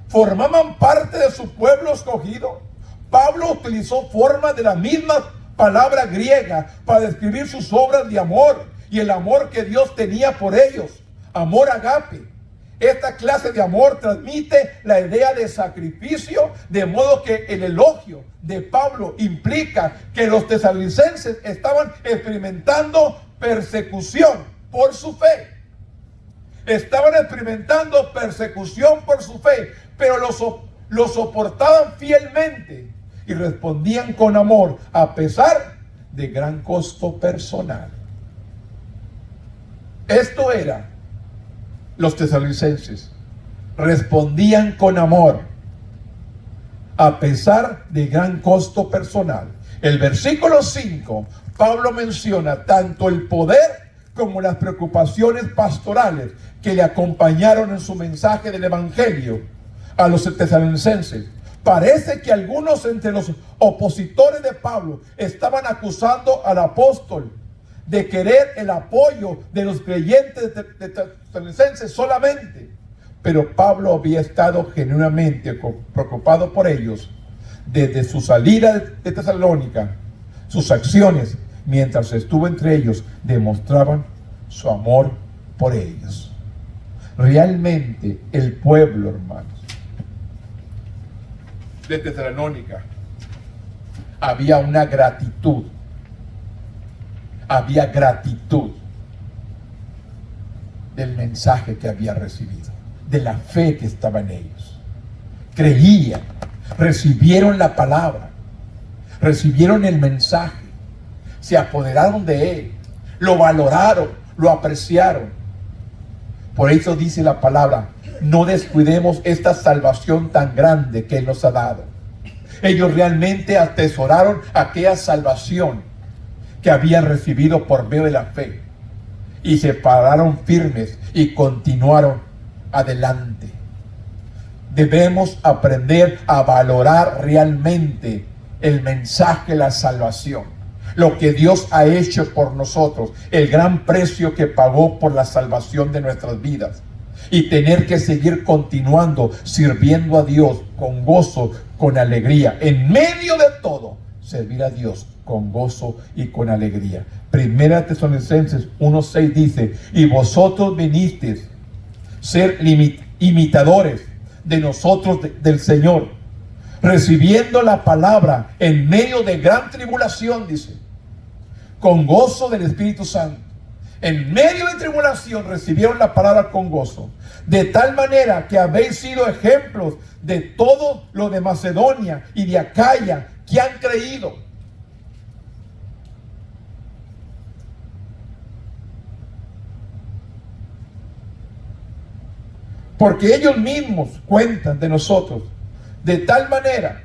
formaban parte de su pueblo escogido. Pablo utilizó formas de la misma palabra griega para describir sus obras de amor y el amor que Dios tenía por ellos. Amor agape. Esta clase de amor transmite la idea de sacrificio, de modo que el elogio de Pablo implica que los tesalonicenses estaban experimentando persecución por su fe. Estaban experimentando persecución por su fe, pero lo soportaban fielmente y respondían con amor a pesar de gran costo personal. Esto era los tesalonicenses. Respondían con amor a pesar de gran costo personal. El versículo 5, Pablo menciona tanto el poder como las preocupaciones pastorales que le acompañaron en su mensaje del evangelio a los tesalonicenses. Parece que algunos entre los opositores de Pablo estaban acusando al apóstol de querer el apoyo de los creyentes tesalonicenses solamente. Pero Pablo había estado genuinamente preocupado por ellos desde su salida de Tesalónica. Sus acciones mientras estuvo entre ellos demostraban su amor por ellos. Realmente el pueblo, hermanos, de Tesalónica, había una gratitud. Había gratitud del mensaje que había recibido, de la fe que estaba en ellos. Creían, recibieron la palabra, recibieron el mensaje, se apoderaron de él, lo valoraron, lo apreciaron. Por eso dice la palabra, no descuidemos esta salvación tan grande que Él nos ha dado. Ellos realmente atesoraron aquella salvación que habían recibido por medio de la fe y se pararon firmes y continuaron adelante. Debemos aprender a valorar realmente el mensaje de la salvación, lo que Dios ha hecho por nosotros, el gran precio que pagó por la salvación de nuestras vidas, y tener que seguir continuando sirviendo a Dios con gozo, con alegría, en medio de todo, servir a Dios con gozo y con alegría. Primera Tesalonicenses 1:6 dice, y vosotros vinisteis ser imitadores de nosotros, del Señor, recibiendo la palabra en medio de gran tribulación, dice, con gozo del Espíritu Santo. En medio de tribulación recibieron la palabra con gozo, de tal manera que habéis sido ejemplos de todo lo de Macedonia y de Acaya que han creído. Porque ellos mismos cuentan de nosotros, de tal manera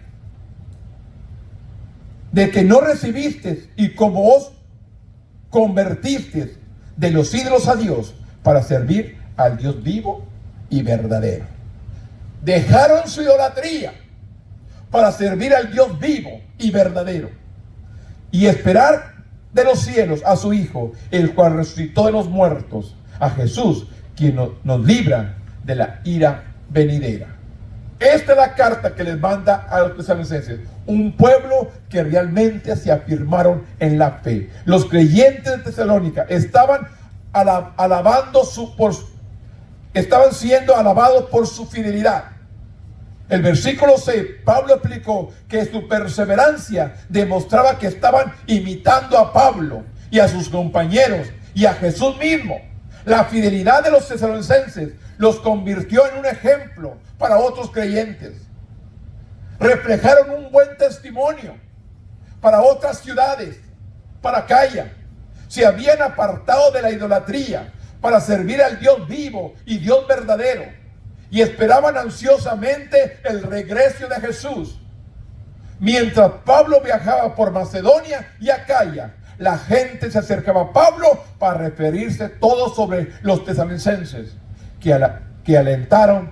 de que no recibisteis y como os convertisteis de los ídolos a Dios para servir al Dios vivo y verdadero. Dejaron su idolatría para servir al Dios vivo y verdadero y esperar de los cielos a su Hijo, el cual resucitó de los muertos, a Jesús, quien nos libra de la ira venidera. Esta es la carta que les manda a los tesalonicenses, un pueblo que realmente se afirmaron en la fe. Los creyentes de Tesalónica estaban estaban siendo alabados por su fidelidad. El versículo 6, Pablo explicó que su perseverancia demostraba que estaban imitando a Pablo y a sus compañeros y a Jesús mismo. La fidelidad de los tesalonicenses los convirtió en un ejemplo para otros creyentes. Reflejaron un buen testimonio para otras ciudades, para Acaya. Se habían apartado de la idolatría para servir al Dios vivo y Dios verdadero, y esperaban ansiosamente el regreso de Jesús. Mientras Pablo viajaba por Macedonia y Acaya, la gente se acercaba a Pablo para referirse todo sobre los tesalonicenses. Qué alentador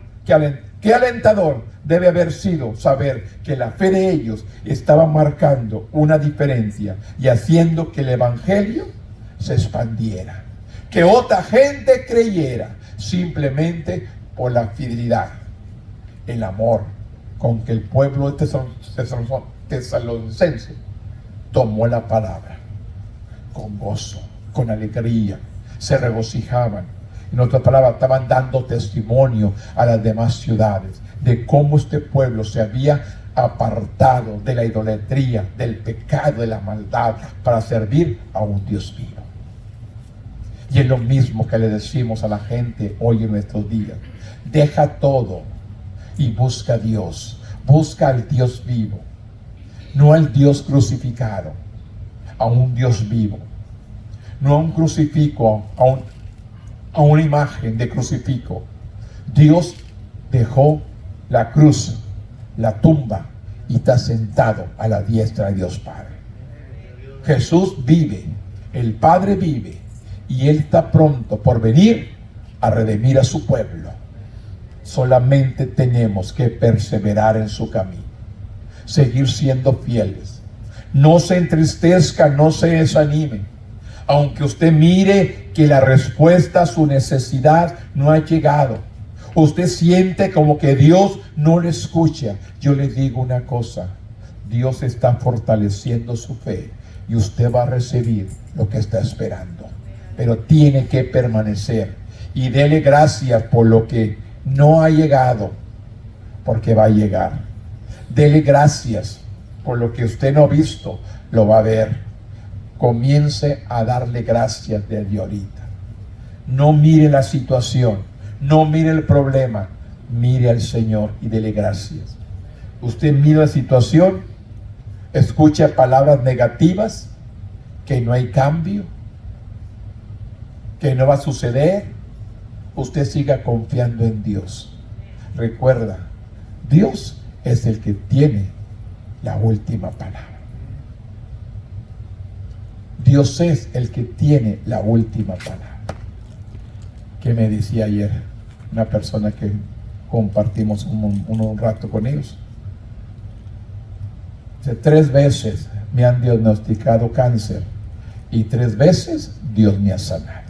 debe haber sido saber que la fe de ellos estaba marcando una diferencia y haciendo que el evangelio se expandiera, que otra gente creyera simplemente por la fidelidad, el amor con que el pueblo tesalonicense tomó la palabra con gozo, con alegría, se regocijaban. En otras palabras, estaban dando testimonio a las demás ciudades de cómo este pueblo se había apartado de la idolatría, del pecado, de la maldad, para servir a un Dios vivo. Y es lo mismo que le decimos a la gente hoy en nuestros días. Deja todo y busca a Dios. Busca al Dios vivo, no al Dios crucificado, a un Dios vivo. No a un crucifijo, a una imagen de crucifijo. Dios dejó la cruz, la tumba, y está sentado a la diestra de Dios Padre. Jesús vive, el Padre vive, y Él está pronto por venir a redimir a su pueblo. Solamente tenemos que perseverar en su camino, seguir siendo fieles. No se entristezca, no se desanime. Aunque usted mire que la respuesta a su necesidad no ha llegado, usted siente como que Dios no le escucha, yo le digo una cosa: Dios está fortaleciendo su fe y usted va a recibir lo que está esperando. Pero tiene que permanecer y dele gracias por lo que no ha llegado, porque va a llegar. Dele gracias por lo que usted no ha visto, lo va a ver. Comience a darle gracias desde ahorita. No mire la situación, no mire el problema, mire al Señor y dele gracias. Usted mira la situación, escucha palabras negativas, que no hay cambio, que no va a suceder. usted siga confiando en Dios. Recuerda, Dios es el que tiene la última palabra. Dios es el que tiene la última palabra. ¿Qué me decía ayer una persona que compartimos un rato con ellos? 3 veces me han diagnosticado cáncer y 3 veces Dios me ha sanado.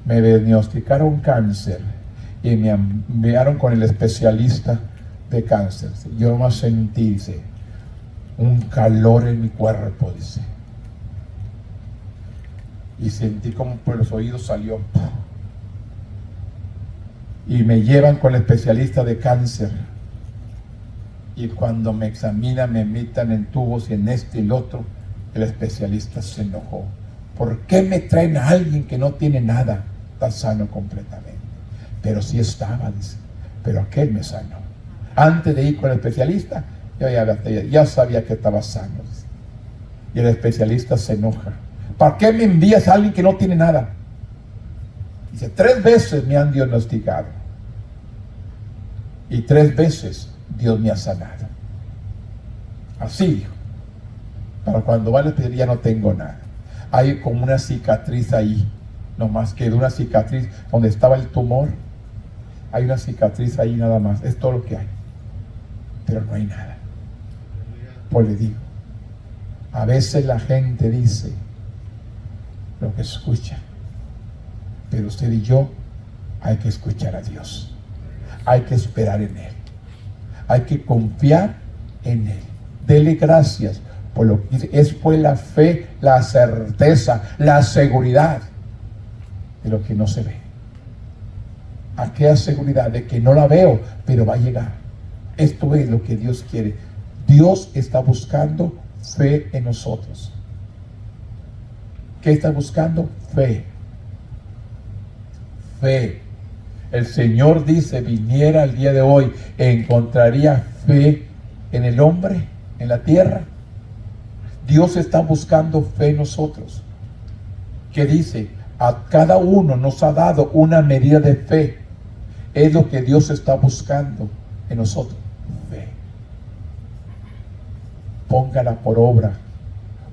Me diagnosticaron cáncer y me enviaron con el especialista de cáncer. Yo me sentí, dice, un calor en mi cuerpo, dice, y sentí como por los oídos salió, y me llevan con el especialista de cáncer, y cuando me examinan, me metan en tubos y en este y el otro, el especialista se enojó. ¿Por qué me traen a alguien que no tiene nada? Está sano completamente. Pero sí estaba, dice, pero aquel me sanó. Antes de ir con el especialista, yo ya sabía que estaba sano, dice. Y el especialista se enoja. ¿Para qué me envías a alguien que no tiene nada? Dice, 3 veces me han diagnosticado y 3 veces Dios me ha sanado. Así dijo. Para cuando va a pedir ya no tengo nada. Hay como una cicatriz ahí. Nomás quedó una cicatriz donde estaba el tumor. Hay una cicatriz ahí nada más. Es todo lo que hay. Pero no hay nada. Pues le digo, a veces la gente dice lo que escucha. Pero usted y yo hay que escuchar a Dios. Hay que esperar en Él. Hay que confiar en Él. Dele gracias por lo que dice. Es pues la fe, la certeza, la seguridad de lo que no se ve. Aquella seguridad de que no la veo, pero va a llegar. Esto es lo que Dios quiere. Dios está buscando fe en nosotros. ¿Qué está buscando? Fe. Fe. El Señor dice, viniera el día de hoy, ¿encontraría fe en el hombre, en la tierra? Dios está buscando fe en nosotros. ¿Qué dice? A cada uno nos ha dado una medida de fe. Es lo que Dios está buscando en nosotros. Fe. Póngala por obra.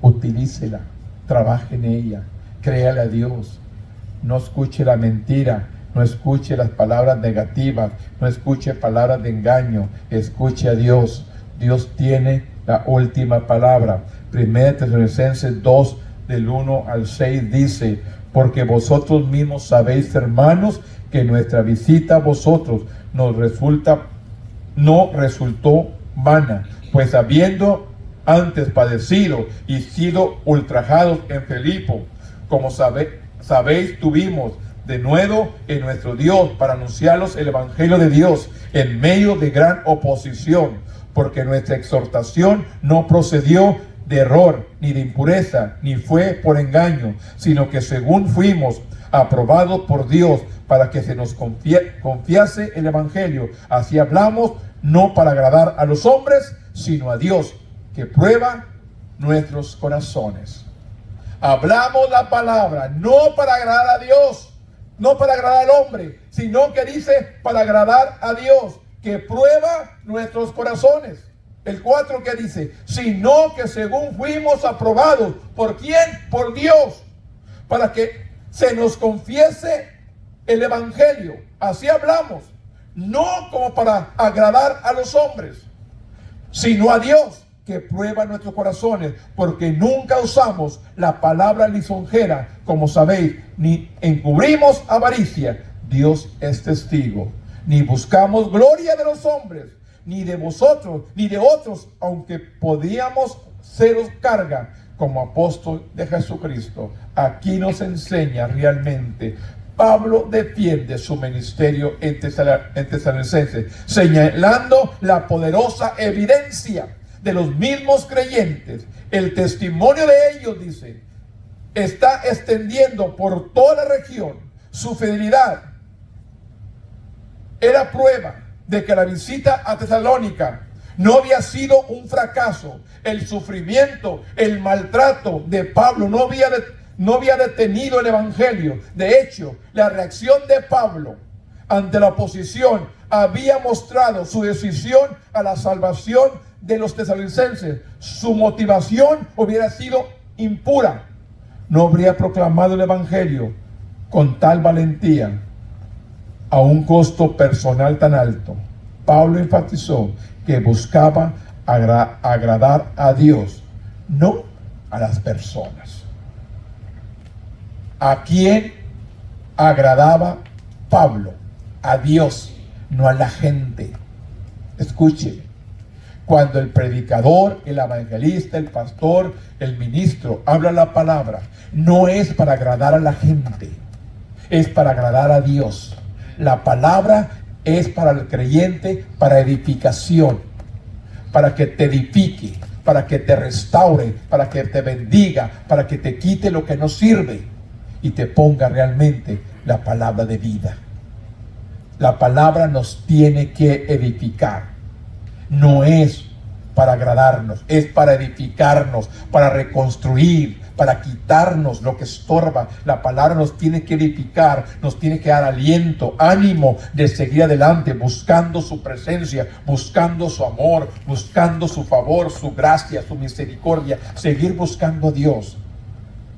Utilícela. Trabaje en ella. Créale a Dios. No escuche la mentira. No escuche las palabras negativas. No escuche palabras de engaño. Escuche a Dios. Dios tiene la última palabra. 1 Tesalonicenses 2, del 1 al 6 dice: porque vosotros mismos sabéis, hermanos, que nuestra visita a vosotros no resultó vana, pues habiendo antes padecido y sido ultrajados en Filipo, como sabéis, tuvimos de nuevo en nuestro Dios para anunciarlos el Evangelio de Dios en medio de gran oposición, porque nuestra exhortación no procedió de error, ni de impureza, ni fue por engaño, sino que según fuimos aprobados por Dios para que se nos confiase el Evangelio, así hablamos, no para agradar a los hombres, sino a Dios, que prueba nuestros corazones. Hablamos la palabra, no para agradar a Dios, no para agradar al hombre, sino que dice para agradar a Dios, que prueba nuestros corazones. El 4 que dice, sino que según fuimos aprobados, ¿por quién? Por Dios, para que se nos confiese el Evangelio. Así hablamos, no como para agradar a los hombres, sino a Dios, que prueba nuestros corazones, porque nunca usamos la palabra lisonjera, como sabéis, ni encubrimos avaricia. Dios es testigo. Ni buscamos gloria de los hombres, ni de vosotros, ni de otros, aunque podíamos seros carga como apóstol de Jesucristo. Aquí nos enseña realmente. Pablo defiende su ministerio en Tesalonicenses, señalando la poderosa evidencia de los mismos creyentes. El testimonio de ellos, dice, está extendiendo por toda la región. Su fidelidad era prueba de que la visita a Tesalónica no había sido un fracaso. El sufrimiento, el maltrato de Pablo no había no había detenido el evangelio. De hecho, la reacción de Pablo ante la oposición había mostrado su decisión a la salvación de los tesalonicenses. Su motivación hubiera sido impura. No habría proclamado el evangelio con tal valentía a un costo personal tan alto. Pablo enfatizó que buscaba agradar a Dios, no a las personas. ¿A quién agradaba Pablo? A Dios, no a la gente. Escuche, cuando el predicador, el evangelista, el pastor, el ministro habla la palabra, no es para agradar a la gente, es para agradar a Dios. La palabra es para el creyente, para edificación, para que te edifique, para que te restaure, para que te bendiga, para que te quite lo que no sirve y te ponga realmente la palabra de vida. La palabra nos tiene que edificar. No es para agradarnos, es para edificarnos, para reconstruir, para quitarnos lo que estorba. La palabra nos tiene que edificar, nos tiene que dar aliento, ánimo de seguir adelante, buscando su presencia, buscando su amor, buscando su favor, su gracia, su misericordia, seguir buscando a Dios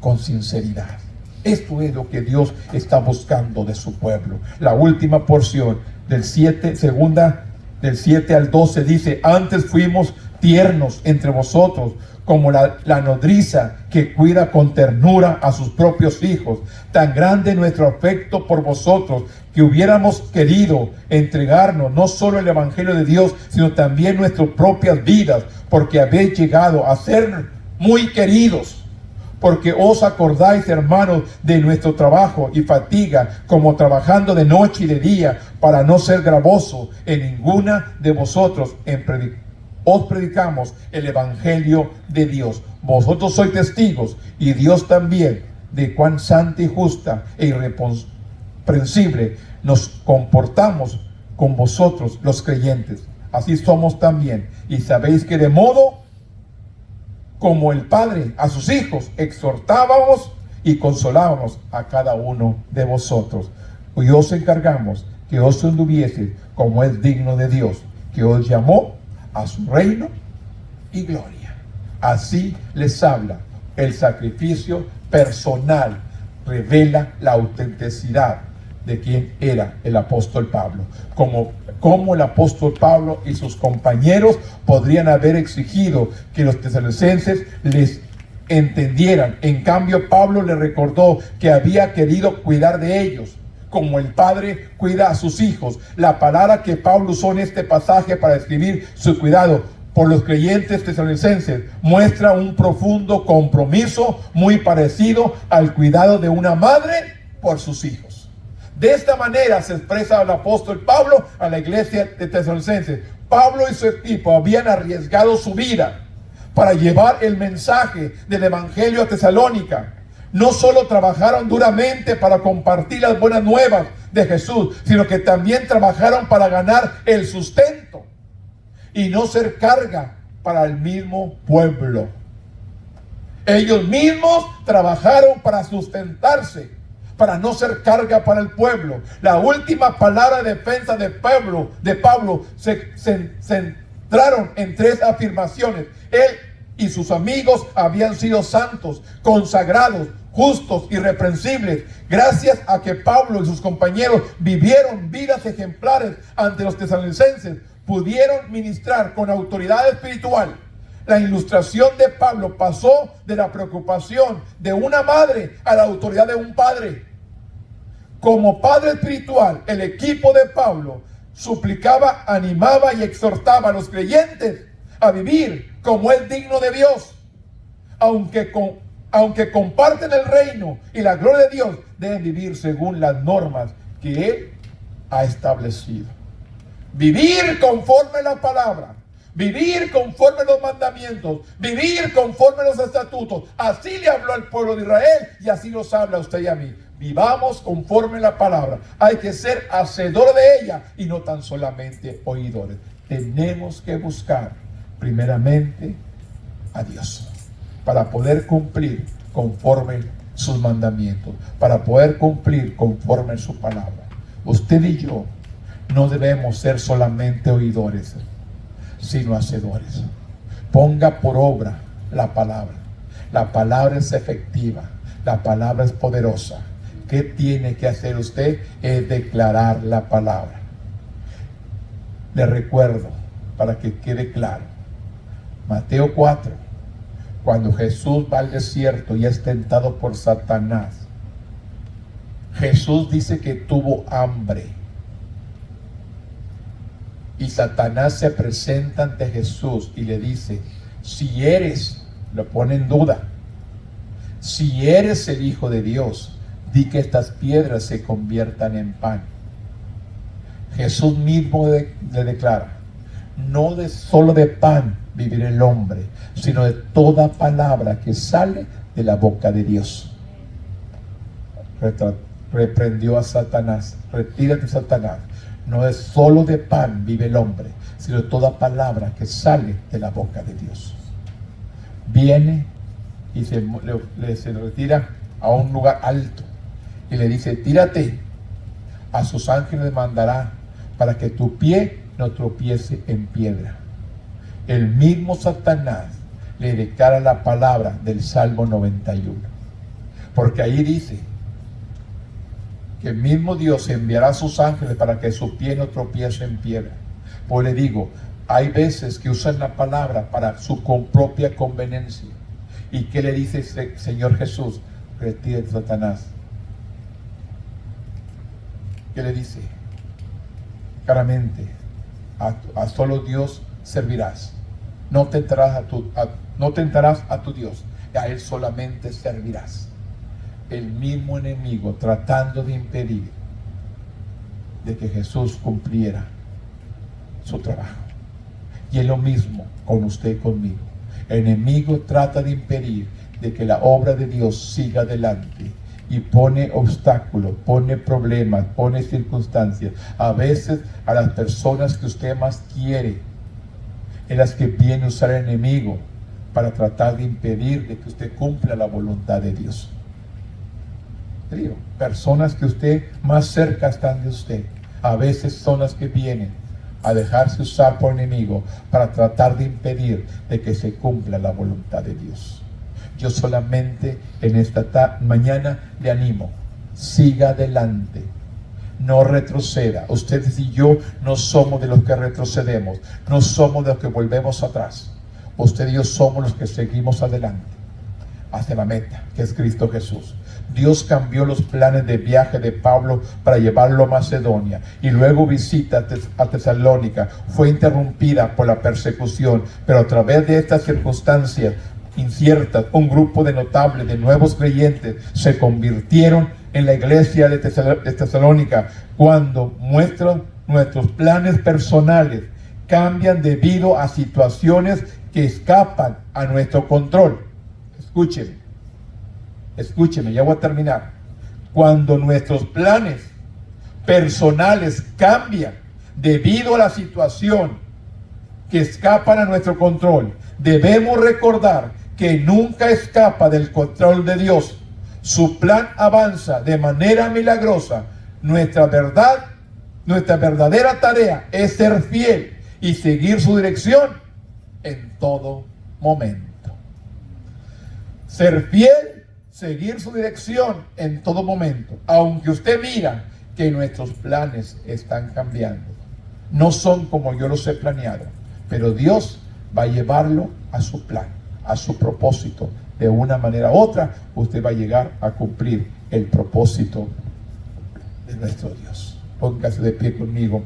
con sinceridad. Esto es lo que Dios está buscando de su pueblo. La última porción del 7, del 7 al 12 dice: antes fuimos tiernos entre vosotros, como la nodriza que cuida con ternura a sus propios hijos. Tan grande nuestro afecto por vosotros, que hubiéramos querido entregarnos no solo el evangelio de Dios, sino también nuestras propias vidas, porque habéis llegado a ser muy queridos. Porque os acordáis, hermanos, de nuestro trabajo y fatiga, como trabajando de noche y de día, para no ser gravoso en ninguna de vosotros. Os predicamos el evangelio de Dios. Vosotros sois testigos, y Dios también, de cuán santa y justa e irreprensible nos comportamos con vosotros los creyentes. Así somos también. Y sabéis que de modo como el Padre a sus hijos, exhortábamos y consolábamos a cada uno de vosotros. Y os encargamos que os anduviese como es digno de Dios, que os llamó a su reino y gloria. Así les habla. El sacrificio personal revela la autenticidad de quién era el apóstol Pablo. Como el apóstol Pablo y sus compañeros podrían haber exigido que los tesalonicenses les entendieran. En cambio, Pablo les recordó que había querido cuidar de ellos, como el padre cuida a sus hijos. La palabra que Pablo usó en este pasaje para describir su cuidado por los creyentes tesalonicenses muestra un profundo compromiso, muy parecido al cuidado de una madre por sus hijos. De esta manera se expresa el apóstol Pablo a la iglesia de tesalonicenses. Pablo y su equipo habían arriesgado su vida para llevar el mensaje del evangelio a Tesalónica. No solo trabajaron duramente para compartir las buenas nuevas de Jesús, sino que también trabajaron para ganar el sustento y no ser carga para el mismo pueblo. Ellos mismos trabajaron para sustentarse, para no ser carga para el pueblo. La última palabra de defensa de Pablo se centraron en tres afirmaciones. Él y sus amigos habían sido santos, consagrados, justos, irreprensibles, gracias a que Pablo y sus compañeros vivieron vidas ejemplares ante los tesalonicenses. Pudieron ministrar con autoridad espiritual. La ilustración de Pablo pasó de la preocupación de una madre a la autoridad de un padre. Como padre espiritual, el equipo de Pablo suplicaba, animaba y exhortaba a los creyentes a vivir como es digno de Dios. Aunque comparten el reino y la gloria de Dios, deben vivir según las normas que Él ha establecido. Vivir conforme a la palabra, vivir conforme a los mandamientos, vivir conforme a los estatutos. Así le habló al pueblo de Israel y así nos habla a usted y a mí. Vivamos conforme a la palabra. Hay que ser hacedores de ella y no tan solamente oidores. Tenemos que buscar primeramente a Dios para poder cumplir conforme sus mandamientos, para poder cumplir conforme a su palabra. Usted y yo no debemos ser solamente oidores, sino hacedores. Ponga por obra la palabra. La palabra es efectiva, la palabra es poderosa. ¿Qué tiene que hacer usted? Es declarar la palabra. Le recuerdo, para que quede claro, Mateo 4, cuando Jesús va al desierto y es tentado por Satanás, Jesús dice que tuvo hambre. Y Satanás se presenta ante Jesús y le dice, si eres, lo pone en duda, si eres el Hijo de Dios, di que estas piedras se conviertan en pan. Jesús mismo le declara, no solo de pan vivirá el hombre, sino de toda palabra que sale de la boca de Dios. Reprendió a Satanás, retírate, Satanás. No es solo de pan vive el hombre, sino de toda palabra que sale de la boca de Dios. Viene y se retira a un lugar alto y le dice, tírate, a sus ángeles mandará para que tu pie no tropiece en piedra. El mismo Satanás le declara la palabra del Salmo 91, porque ahí dice que el mismo Dios enviará a sus ángeles para que su pie no tropiece en piedra. Pues le digo, hay veces que usan la palabra para su propia conveniencia. ¿Y qué le dice el Señor Jesús? Retírate, Satanás. ¿Qué le dice? Claramente, a solo Dios servirás. No tentarás a tu Dios, a Él solamente servirás. El mismo enemigo tratando de impedir de que Jesús cumpliera su trabajo. Y es lo mismo con usted y conmigo. El enemigo trata de impedir de que la obra de Dios siga adelante y pone obstáculos, pone problemas, pone circunstancias. A veces a las personas que usted más quiere, en las que viene a usar el enemigo para tratar de impedir de que usted cumpla la voluntad de Dios. Digo, personas que usted más cerca están de usted, a veces son las que vienen a dejarse usar por el enemigo para tratar de impedir de que se cumpla la voluntad de Dios. Yo solamente en esta mañana le animo, siga adelante, no retroceda. Ustedes y yo no somos de los que retrocedemos, no somos de los que volvemos atrás. Usted y yo somos los que seguimos adelante hacia la meta, que es Cristo Jesús. Dios cambió los planes de viaje de Pablo para llevarlo a Macedonia y luego visita a Tesalónica. Fue interrumpida por la persecución, pero a través de estas circunstancias inciertas, un grupo de notables, de nuevos creyentes, se convirtieron en la iglesia de Tesalónica. Cuando nuestros planes personales cambian debido a situaciones que escapan a nuestro control. Escúcheme, ya voy a terminar. Cuando nuestros planes personales cambian debido a la situación que escapan a nuestro control, debemos recordar que nunca escapa del control de Dios. Su plan avanza de manera milagrosa. Nuestra verdadera tarea es ser fiel y seguir su dirección en todo momento. Ser fiel, seguir su dirección en todo momento. Aunque usted mira que nuestros planes están cambiando, no son como yo los he planeado, pero Dios va a llevarlo a su plan, a su propósito. De una manera u otra, usted va a llegar a cumplir el propósito de nuestro Dios. Póngase de pie conmigo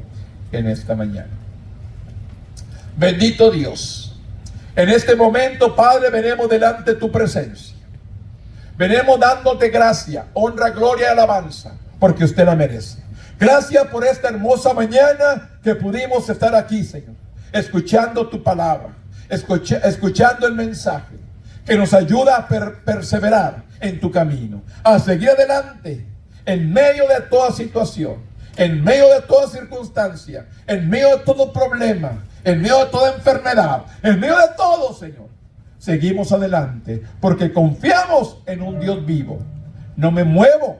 en esta mañana. Bendito Dios. En este momento, Padre, venimos delante de tu presencia. Venimos dándote gracia, honra, gloria y alabanza, porque usted la merece. Gracias por esta hermosa mañana que pudimos estar aquí, Señor, escuchando tu palabra, escuchando el mensaje que nos ayuda a perseverar en tu camino, a seguir adelante en medio de toda situación, en medio de toda circunstancia, en medio de todo problema, en medio de toda enfermedad, en medio de todo, Señor. Seguimos adelante porque confiamos en un Dios vivo, no me muevo,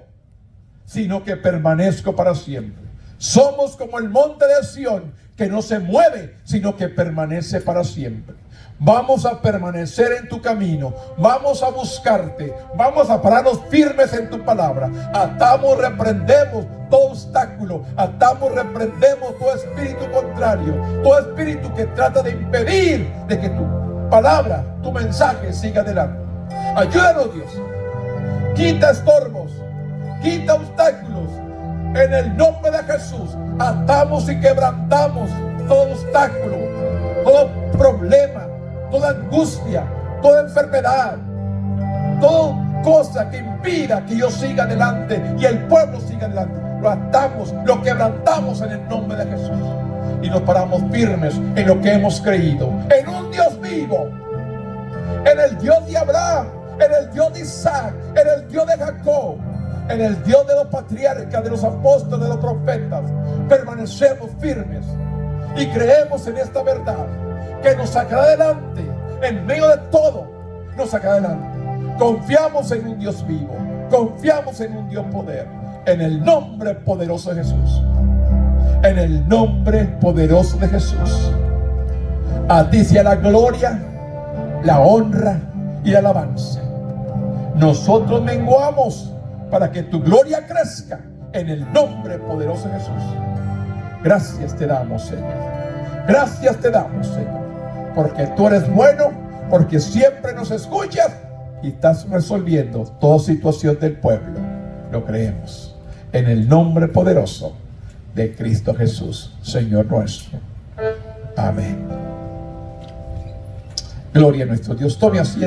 sino que permanezco para siempre. Somos como el monte de Sión, que no se mueve, sino que permanece para siempre. Vamos a permanecer en tu camino, vamos a buscarte, vamos a pararnos firmes en tu palabra. Atamos, reprendemos todo obstáculo, atamos, reprendemos todo espíritu contrario, todo espíritu que trata de impedir de que tu palabra, tu mensaje siga adelante. Ayúdanos, Dios. Quita estorbos, quita obstáculos. En el nombre de Jesús, atamos y quebrantamos todo obstáculo, todo problema, toda angustia, toda enfermedad, toda cosa que impida que yo siga adelante y el pueblo siga adelante. Lo atamos, lo quebrantamos en el nombre de Jesús y nos paramos firmes en lo que hemos creído, en un Dios vivo, en el Dios de Abraham, en el Dios de Isaac, en el Dios de Jacob, en el Dios de los patriarcas, de los apóstoles, de los profetas. Permanecemos firmes y creemos en esta verdad que nos sacará adelante. En medio de todo nos sacará adelante. Confiamos en un Dios vivo, confiamos en un Dios poder, en el nombre poderoso de Jesús, en el nombre poderoso de Jesús. A ti sea la gloria, la honra y la alabanza. Nosotros menguamos para que tu gloria crezca, en el nombre poderoso de Jesús. Gracias te damos, Señor. Gracias te damos, Señor, porque tú eres bueno, porque siempre nos escuchas y estás resolviendo toda situación del pueblo. Lo creemos en el nombre poderoso de Cristo Jesús, Señor nuestro. Amén. Gloria a nuestro Dios. Tome asiento.